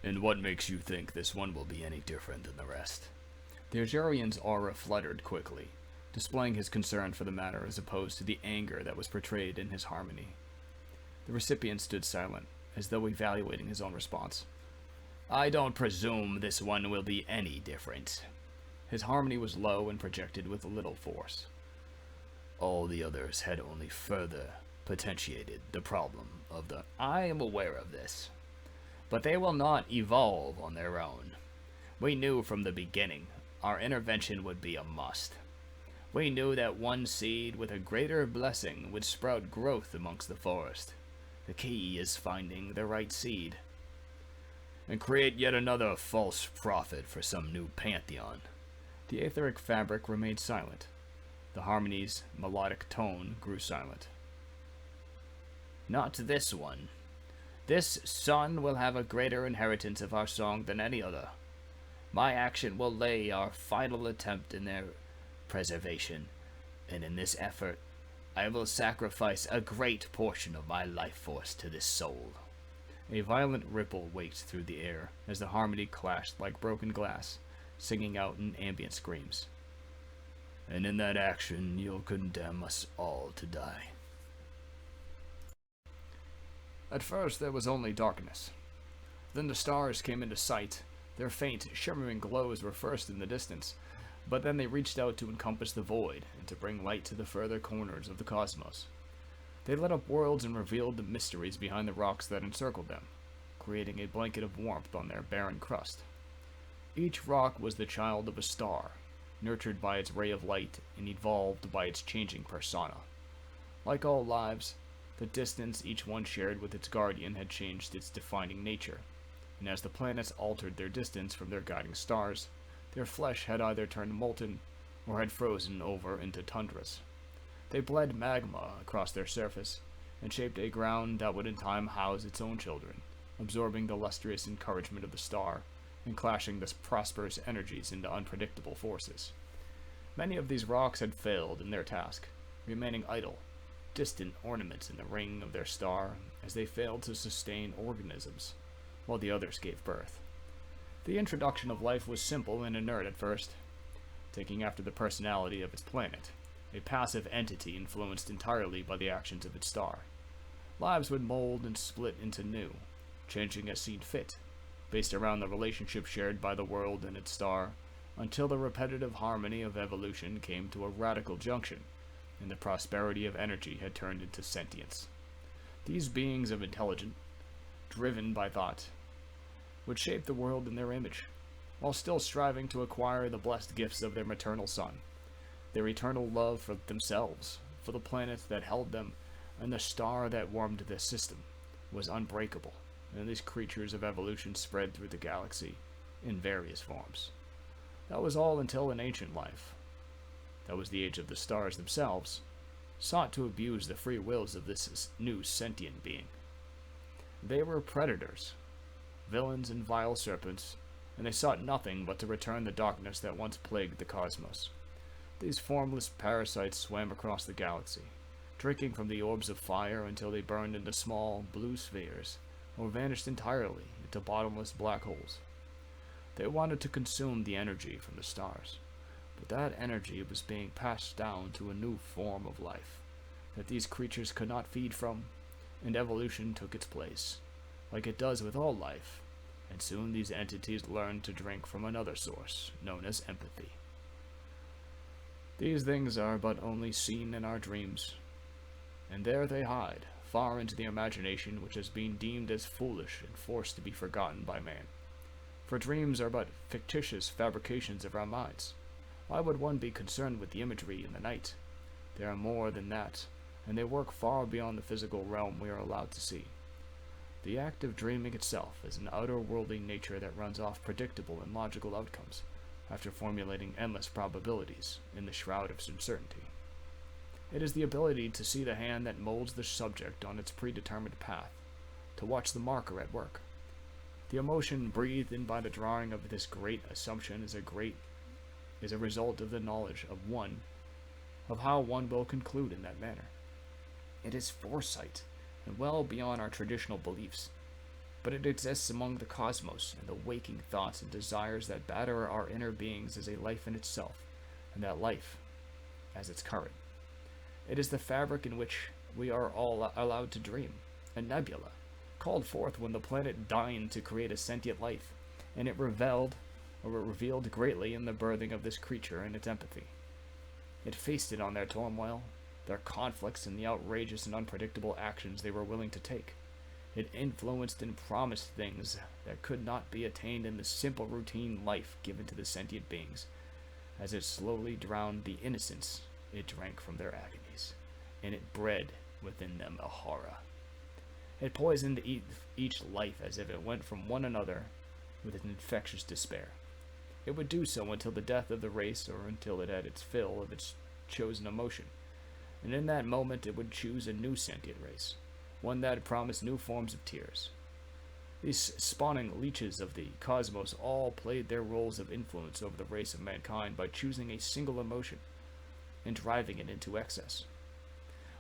And what makes you think this one will be any different than the rest? The Azurian's aura fluttered quickly, displaying his concern for the matter as opposed to the anger that was portrayed in his harmony. The recipient stood silent, as though evaluating his own response. I don't presume this one will be any different. His harmony was low and projected with little force. All the others had only further potentiated the problem of the... I am aware of this. But they will not evolve on their own. We knew from the beginning our intervention would be a must. We knew that one seed with a greater blessing would sprout growth amongst the forest. The key is finding the right seed. And create yet another false prophet for some new pantheon. The etheric fabric remained silent. The harmony's melodic tone grew silent. Not this one. This son will have a greater inheritance of our song than any other. My action will lay our final attempt in their preservation, and in this effort, I will sacrifice a great portion of my life force to this soul. A violent ripple waked through the air as the harmony clashed like broken glass, singing out in ambient screams. And in that action, you'll condemn us all to die. At first, there was only darkness. Then the stars came into sight. Their faint, shimmering glows were first in the distance, but then they reached out to encompass the void and to bring light to the further corners of the cosmos. They lit up worlds and revealed the mysteries behind the rocks that encircled them, creating a blanket of warmth on their barren crust. Each rock was the child of a star, nurtured by its ray of light and evolved by its changing persona. Like all lives, the distance each one shared with its guardian had changed its defining nature, and as the planets altered their distance from their guiding stars, their flesh had either turned molten or had frozen over into tundras. They bled magma across their surface and shaped a ground that would in time house its own children, absorbing the lustrous encouragement of the star and clashing the prosperous energies into unpredictable forces. Many of these rocks had failed in their task, remaining idle, distant ornaments in the ring of their star as they failed to sustain organisms, while the others gave birth. The introduction of life was simple and inert at first, taking after the personality of its planet, a passive entity influenced entirely by the actions of its star. Lives would mold and split into new, changing as seed fit, based around the relationship shared by the world and its star, until the repetitive harmony of evolution came to a radical junction, and the prosperity of energy had turned into sentience. These beings of intelligence, driven by thought, would shape the world in their image, while still striving to acquire the blessed gifts of their maternal son, their eternal love for themselves, for the planet that held them, and the star that warmed their system, was unbreakable, and these creatures of evolution spread through the galaxy in various forms. That was all until an ancient life, that was the age of the stars themselves, sought to abuse the free wills of this new sentient being. They were predators, villains and vile serpents, and they sought nothing but to return the darkness that once plagued the cosmos. These formless parasites swam across the galaxy, drinking from the orbs of fire until they burned into small, blue spheres, or vanished entirely into bottomless black holes. They wanted to consume the energy from the stars, but that energy was being passed down to a new form of life that these creatures could not feed from, and evolution took its place, like it does with all life, and soon these entities learned to drink from another source, known as empathy. These things are but only seen in our dreams, and there they hide, far into the imagination which has been deemed as foolish and forced to be forgotten by man. For dreams are but fictitious fabrications of our minds. Why would one be concerned with the imagery in the night? They are more than that, and they work far beyond the physical realm we are allowed to see. The act of dreaming itself is an outer-worldly nature that runs off predictable and logical outcomes, after formulating endless probabilities in the shroud of uncertainty. It is the ability to see the hand that molds the subject on its predetermined path, to watch the marker at work. The emotion breathed in by the drawing of this great assumption is a result of the knowledge of how one will conclude in that manner. It is foresight, and well beyond our traditional beliefs. but it exists among the cosmos and the waking thoughts and desires that batter our inner beings as a life in itself, and that life as its current. It is the fabric in which we are all allowed to dream, a nebula, called forth when the planet deigned to create a sentient life, and it revealed greatly in the birthing of this creature and its empathy. It feasted on their turmoil, their conflicts, and the outrageous and unpredictable actions they were willing to take. It influenced and promised things that could not be attained in the simple routine life given to the sentient beings, as it slowly drowned the innocence it drank from their agonies, and it bred within them a horror. It poisoned each life as if it went from one another with an infectious despair. It would do so until the death of the race or until it had its fill of its chosen emotion, and in that moment it would choose a new sentient race, one that promised new forms of tears. These spawning leeches of the cosmos all played their roles of influence over the race of mankind by choosing a single emotion and driving it into excess.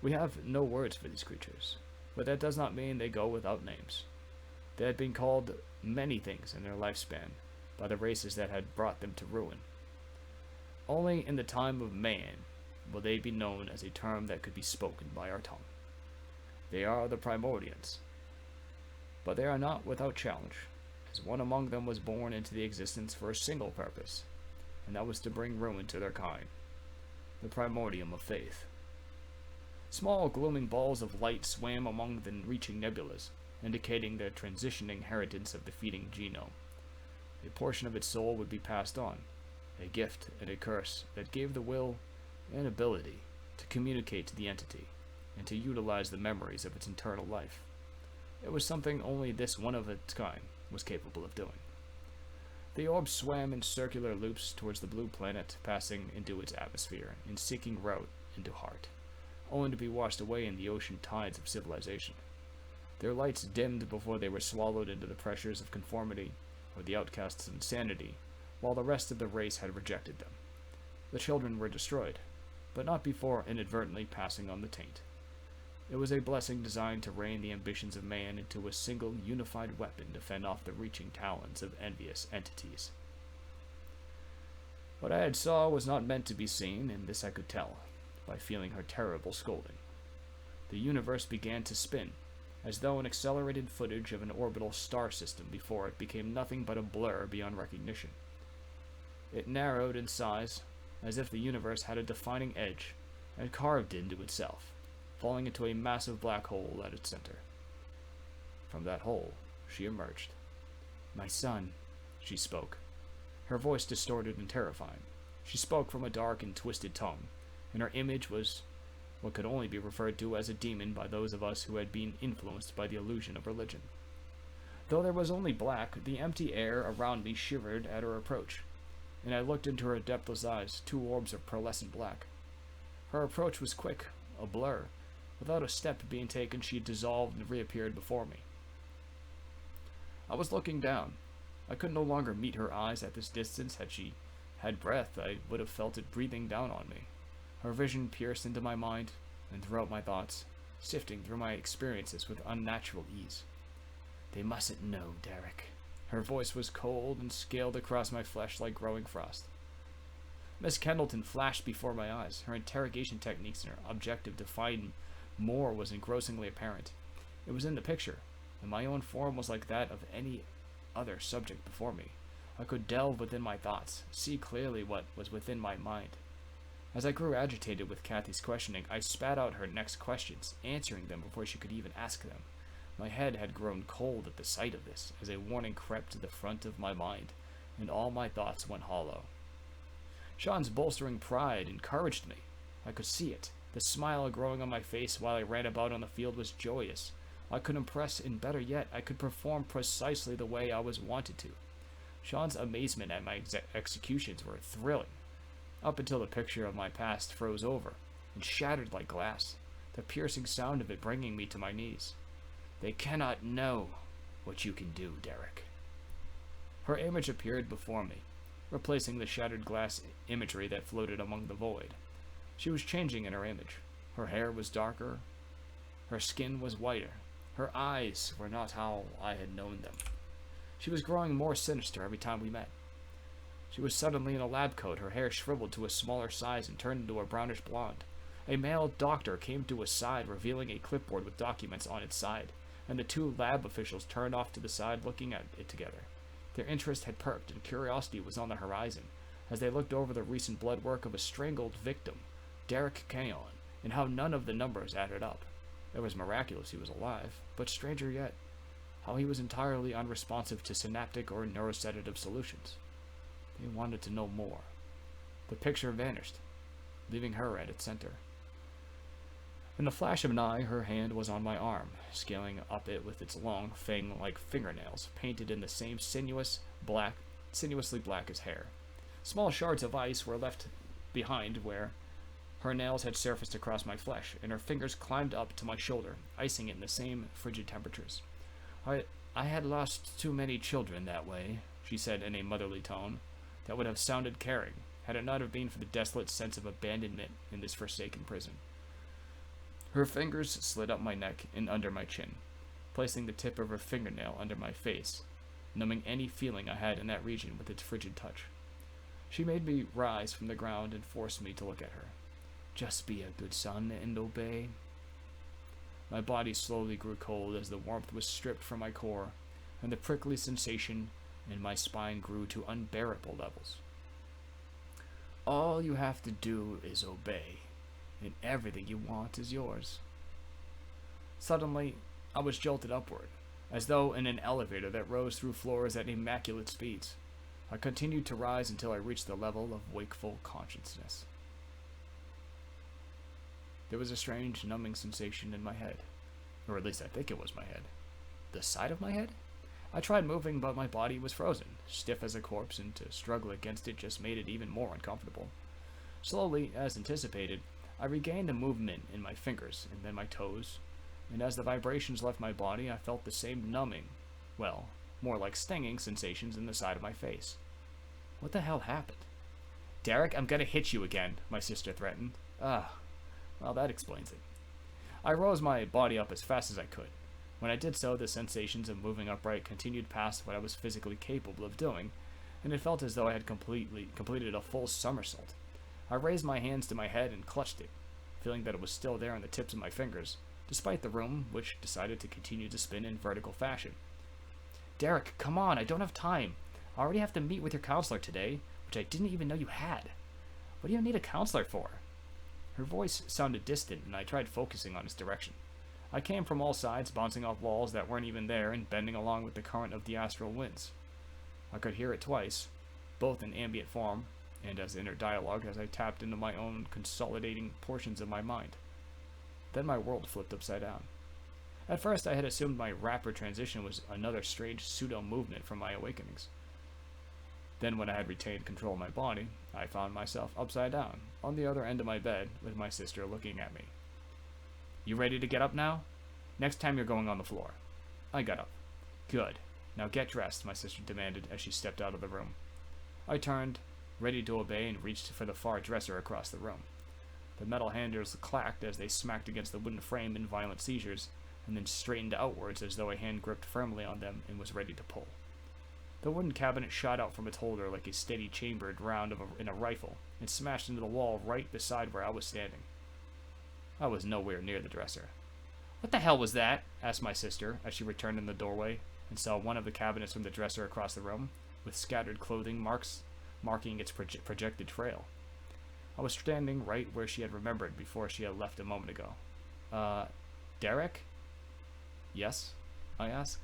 We have no words for these creatures, but that does not mean they go without names. They had been called many things in their lifespan by the races that had brought them to ruin. Only in the time of man will they be known as a term that could be spoken by our tongue. They are the primordians, but they are not without challenge, as one among them was born into the existence for a single purpose, and that was to bring ruin to their kind, the primordium of faith. Small glooming balls of light swam among the reaching nebulas, indicating the transitioning inheritance of the feeding genome. A portion of its soul would be passed on, a gift and a curse that gave the will and ability to communicate to the entity and to utilize the memories of its internal life. It was something only this one of its kind was capable of doing. The orb swam in circular loops towards the blue planet, passing into its atmosphere and seeking route into heart, only to be washed away in the ocean tides of civilization. Their lights dimmed before they were swallowed into the pressures of conformity or the outcasts' insanity, while the rest of the race had rejected them. The children were destroyed, but not before inadvertently passing on the taint. It was a blessing designed to rein the ambitions of man into a single unified weapon to fend off the reaching talons of envious entities. What I had saw was not meant to be seen, and this I could tell, by feeling her terrible scolding. The universe began to spin, as though an accelerated footage of an orbital star system before it became nothing but a blur beyond recognition. It narrowed in size, as if the universe had a defining edge, and carved into itself, falling into a massive black hole at its center. From that hole, she emerged. "My son," she spoke. Her voice distorted and terrifying. She spoke from a dark and twisted tongue, and her image was what could only be referred to as a demon by those of us who had been influenced by the illusion of religion. Though there was only black, the empty air around me shivered at her approach, and I looked into her depthless eyes, two orbs of pearlescent black. Her approach was quick, a blur. Without a step being taken, she dissolved and reappeared before me. I was looking down. I could no longer meet her eyes at this distance. Had she had breath, I would have felt it breathing down on me. Her vision pierced into my mind and throughout my thoughts, sifting through my experiences with unnatural ease. "They mustn't know, Derek." Her voice was cold and scaled across my flesh like growing frost. Miss Kendleton flashed before my eyes. Her interrogation techniques and her objective to find more was engrossingly apparent. It was in the picture, and my own form was like that of any other subject before me. I could delve within my thoughts, see clearly what was within my mind. As I grew agitated with Kathy's questioning, I spat out her next questions, answering them before she could even ask them. My head had grown cold at the sight of this, as a warning crept to the front of my mind, and all my thoughts went hollow. Sean's bolstering pride encouraged me. I could see it. The smile growing on my face while I ran about on the field was joyous. I could impress, and better yet, I could perform precisely the way I was wanted to. Sean's amazement at my executions were thrilling, up until the picture of my past froze over and shattered like glass, the piercing sound of it bringing me to my knees. "They cannot know what you can do, Derek." Her image appeared before me, replacing the shattered glass imagery that floated among the void. She was changing in her image. Her hair was darker, her skin was whiter, Her eyes were not how I had known them. She was growing more sinister every time we met. She was suddenly in a lab coat, her hair shriveled to a smaller size and turned into a brownish blonde. A male doctor came to his side, revealing a clipboard with documents on its side, and the two lab officials turned off to the side, looking at it together. Their interest had perked, and curiosity was on the horizon, as they looked over the recent blood work of a strangled victim, Derek Kenyon, and how none of the numbers added up. It was miraculous he was alive, but stranger yet, how he was entirely unresponsive to synaptic or neurosedative solutions. They wanted to know more. The picture vanished, leaving her at its center. In the flash of an eye, her hand was on my arm, scaling up it with its long, fang-like fingernails, painted in the same sinuously black as hair. Small shards of ice were left behind where her nails had surfaced across my flesh, and her fingers climbed up to my shoulder, icing it in the same frigid temperatures. I had lost too many children that way, she said in a motherly tone that would have sounded caring, had it not have been for the desolate sense of abandonment in this forsaken prison. Her fingers slid up my neck and under my chin, placing the tip of her fingernail under my face, numbing any feeling I had in that region with its frigid touch. She made me rise from the ground and forced me to look at her. Just be a good son and obey. My body slowly grew cold as the warmth was stripped from my core, and the prickly sensation in my spine grew to unbearable levels. All you have to do is obey, and everything you want is yours. Suddenly, I was jolted upward, as though in an elevator that rose through floors at immaculate speeds. I continued to rise until I reached the level of wakeful consciousness. There was a strange numbing sensation in my head, or at least I think it was my head. The side of my head? I tried moving, but my body was frozen, stiff as a corpse, and to struggle against it just made it even more uncomfortable. Slowly, as anticipated, I regained the movement in my fingers and then my toes, and as the vibrations left my body, I felt the same numbing, well, more like stinging sensations in the side of my face. What the hell happened? Derek, I'm gonna hit you again, my sister threatened. Well, that explains it. I rose my body up as fast as I could. When I did so, the sensations of moving upright continued past what I was physically capable of doing, and it felt as though I had completed a full somersault. I raised my hands to my head and clutched it, feeling that it was still there on the tips of my fingers, despite the room, which decided to continue to spin in vertical fashion. Derek, come on, I don't have time. I already have to meet with your counselor today, which I didn't even know you had. What do you need a counselor for? Her voice sounded distant, and I tried focusing on its direction. I came from all sides, bouncing off walls that weren't even there and bending along with the current of the astral winds. I could hear it twice, both in ambient form and as inner dialogue as I tapped into my own consolidating portions of my mind. Then my world flipped upside down. At first, I had assumed my rapid transition was another strange pseudo-movement from my awakenings. Then, when I had retained control of my body, I found myself upside down, on the other end of my bed, with my sister looking at me. You ready to get up now? Next time you're going on the floor. I got up. Good. Now get dressed, my sister demanded as she stepped out of the room. I turned, ready to obey, and reached for the far dresser across the room. The metal handles clacked as they smacked against the wooden frame in violent seizures, and then straightened outwards as though a hand gripped firmly on them and was ready to pull. The wooden cabinet shot out from its holder like a steady chambered round in a rifle and smashed into the wall right beside where I was standing. I was nowhere near the dresser. What the hell was that? Asked my sister as she returned in the doorway and saw one of the cabinets from the dresser across the room, with scattered clothing marking its projected trail. I was standing right where she had remembered before she had left a moment ago. Derek? Yes? I asked.